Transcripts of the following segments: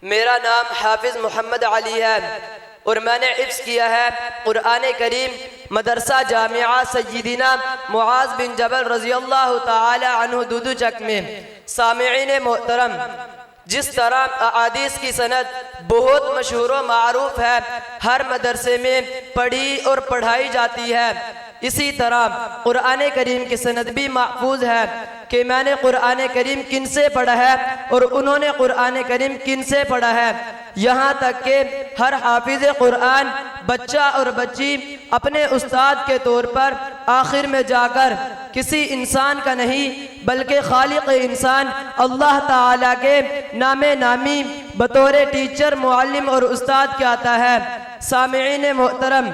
میرا نام حافظ محمد علی ہے اور میں نے حفظ کیا ہے قرآن کریم مدرسہ جامعہ سیدنا معاذ بن جبل رضی اللہ تعالی عنہ دودو چک میں۔ سامعین محترم، جس طرح احادیث کی سند بہت مشہور و معروف ہے، ہر مدرسے میں پڑھی اور پڑھائی جاتی ہے، اسی طرح قرآن کریم کی سند بھی محفوظ ہے کہ میں نے قرآن کریم کن سے پڑھا ہے اور انہوں نے قرآن کریم کن سے پڑھا ہے، یہاں تک کہ ہر حافظ قرآن بچہ اور بچی اپنے استاد کے طور پر آخر میں جا کر کسی انسان کا نہیں بلکہ خالق انسان اللہ تعالیٰ کے نام نامی بطور ٹیچر، معلم اور استاد کیا آتا ہے۔ سامعین محترم،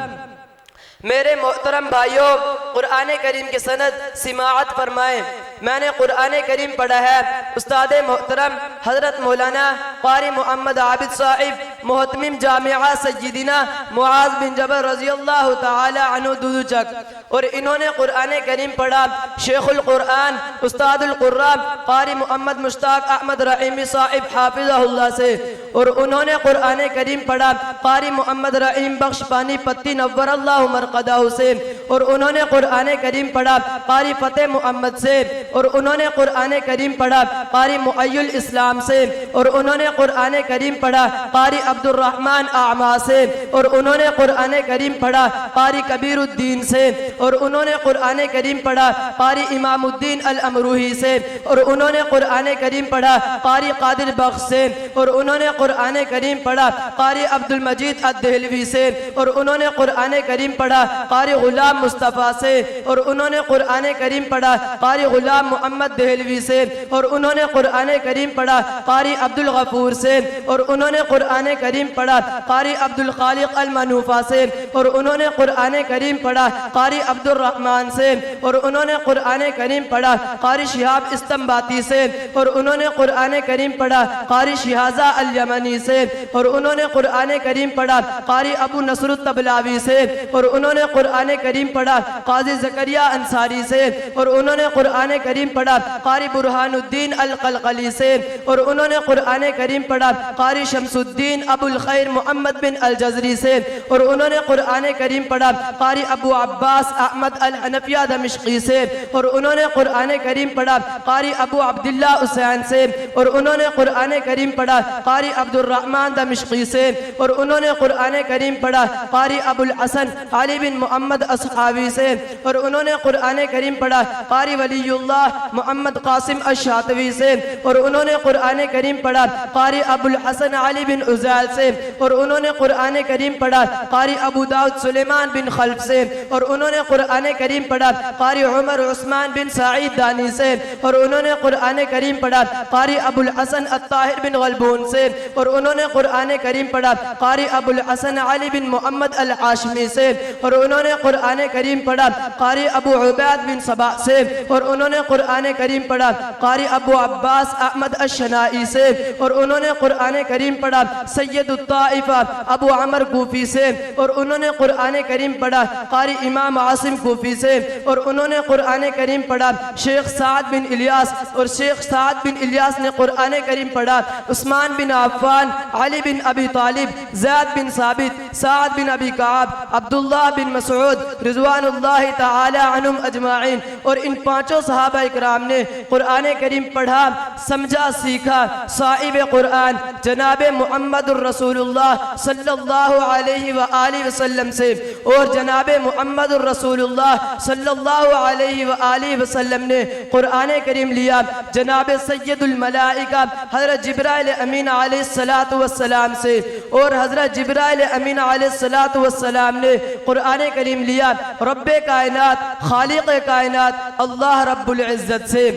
میرے محترم بھائیوں، قرآن کریم کی سند سماعت فرمائیں۔ میں نے قرآن کریم پڑھا ہے استاد محترم حضرت مولانا قاری محمد عابد صاحب محتمم جامعہ سیدنا معاذ بن جبل رضی اللہ تعالی عنہ دودو چک، اور انہوں نے قرآن کریم پڑھا شیخ القرآن استاد القرآن قاری محمد مشتاق احمد رحیمی صاحب حافظہ اللہ سے، اور انہوں نے قرآن کریم پڑھا قاری محمد رحیم بخش پانی پتی نور اللہ مرقدہ سے، اور انہوں نے قرآن کریم پڑھا قاری فتح محمد سے، اور انہوں نے قرآن کریم پڑھا قاری معی الاسلام سے، اور انہوں نے قرآن کریم پڑھا قاری عبد الرحمن اعما سے، اور انہوں نے قرآن کریم پڑھا قاری کبیر الدین سے، اور انہوں نے قرآن کریم پڑھا قاری امام الدین الامروہی سے، اور انہوں نے قرآن کریم پڑھا قاری قادر بخش سے، اور انہوں نے قرآن کریم پڑھا قاری عبد المجید الدہلوی سے، اور انہوں نے قرآن کریم پڑھا قاری غلام مصطفیٰ سے، اور انہوں نے قرآن کریم پڑھا قاری غلام محمد دہلوی سے، اور انہوں نے قرآن کریم پڑھا قاری عبد الغفور سے، اور انہوں نے قرآن کریم پڑھا قاری عبد الخالق المنوفہ سے، اور انہوں نے قرآن کریم پڑھا قاری عبد الرحمن سے، اور انہوں نے قرآن کریم پڑھا قاری شہاب استنباطی سے، اور انہوں نے قرآن کریم پڑھا قاری شہازہ الیمنی سے، اور انہوں نے قرآن کریم پڑھا قاری ابو نصر الطبلاوی سے، اور انہوں نے قرآن کریم پڑھا قاضی زکریا انصاری سے، اور انہوں نے قرآن کریم پڑھا قاری برہان الدین القلقلی سے، اور انہوں نے قرآن کریم پڑھا قاری شمس الدین ابو الخیر محمد بن الجزری سے، اور انہوں نے قرآن کریم پڑھا قاری ابو عباس احمد الحنفیہ دمشقی سے، اور انہوں نے قرآن کریم پڑھا قاری ابو عبداللہ حسین سے، اور انہوں نے قرآن کریم پڑھا قاری عبد الرحمن دمشقی سے، اور انہوں نے قرآن کریم پڑھا قاری ابو الحسن علی بن محمد اصحابی سے، اور انہوں نے قرآن کریم پڑھا قاری ولی اللہ محمد قاسم الشاطوی سے، اور انہوں نے قرآن کریم پڑھا قاری ابو الحسن علی بن عزیل سے، اور انہوں نے قرآن کریم پڑھا قاری ابو داؤد سلیمان بن خلف سے، اور انہوں نے قرآن کریم پڑھا قاری عمر عثمان بن سعید دانی سے، اور انہوں نے قرآن کریم پڑھا قاری ابو الحسن الطاہر بن غلبون سے، اور انہوں نے قرآن کریم پڑھا قاری ابو الحسن علی بن محمد العاشمی سے، اور انہوں نے قرآن کریم پڑھا قاری ابو عبید بن صبا سے، اور انہوں نے قرآن کریم پڑھا قاری ابو عباس احمد الشنائی سے، اور انہوں نے قرآن کریم پڑھا سید الطائفہ ابو عمر کوفی سے، اور انہوں نے قرآن کریم پڑھا قاری امام عاصم کوفی سے، اور انہوں نے قرآن کریم پڑھا شیخ سعد بن الیاس، اور شیخ سعد بن الیاس نے قرآن کریم پڑھا عثمان بن عفان علی بن ابی طالب زید بن ثابت سعد بن ابی کعب عبداللہ بن مسعود رضوان اللہ تعالی عنہم اجمعین، اور ان پانچوں صحابہ اکرام نے قرآن کریم پڑھا، سمجھا، سیکھا صاحب قرآن جناب محمد الرسول اللہ صلی اللہ علیہ وآلہ وسلم سے، اور جناب محمد الرسول اللہ صلی اللہ علیہ وآلہ وسلم نے قرآن کریم لیا جناب سید الملائکہ حضرت جبرائیل امین علیہ السلام سے، اور حضرت جبرائیل امین علیہ السلام نے قرآن کریم لیا رب کائنات خالق کائنات اللہ رب العزت سے۔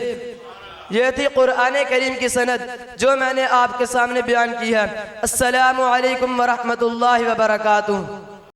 یہ تھی قرآن کریم کی سند جو میں نے آپ کے سامنے بیان کی ہے۔ السلام علیکم ورحمۃ اللہ وبرکاتہ۔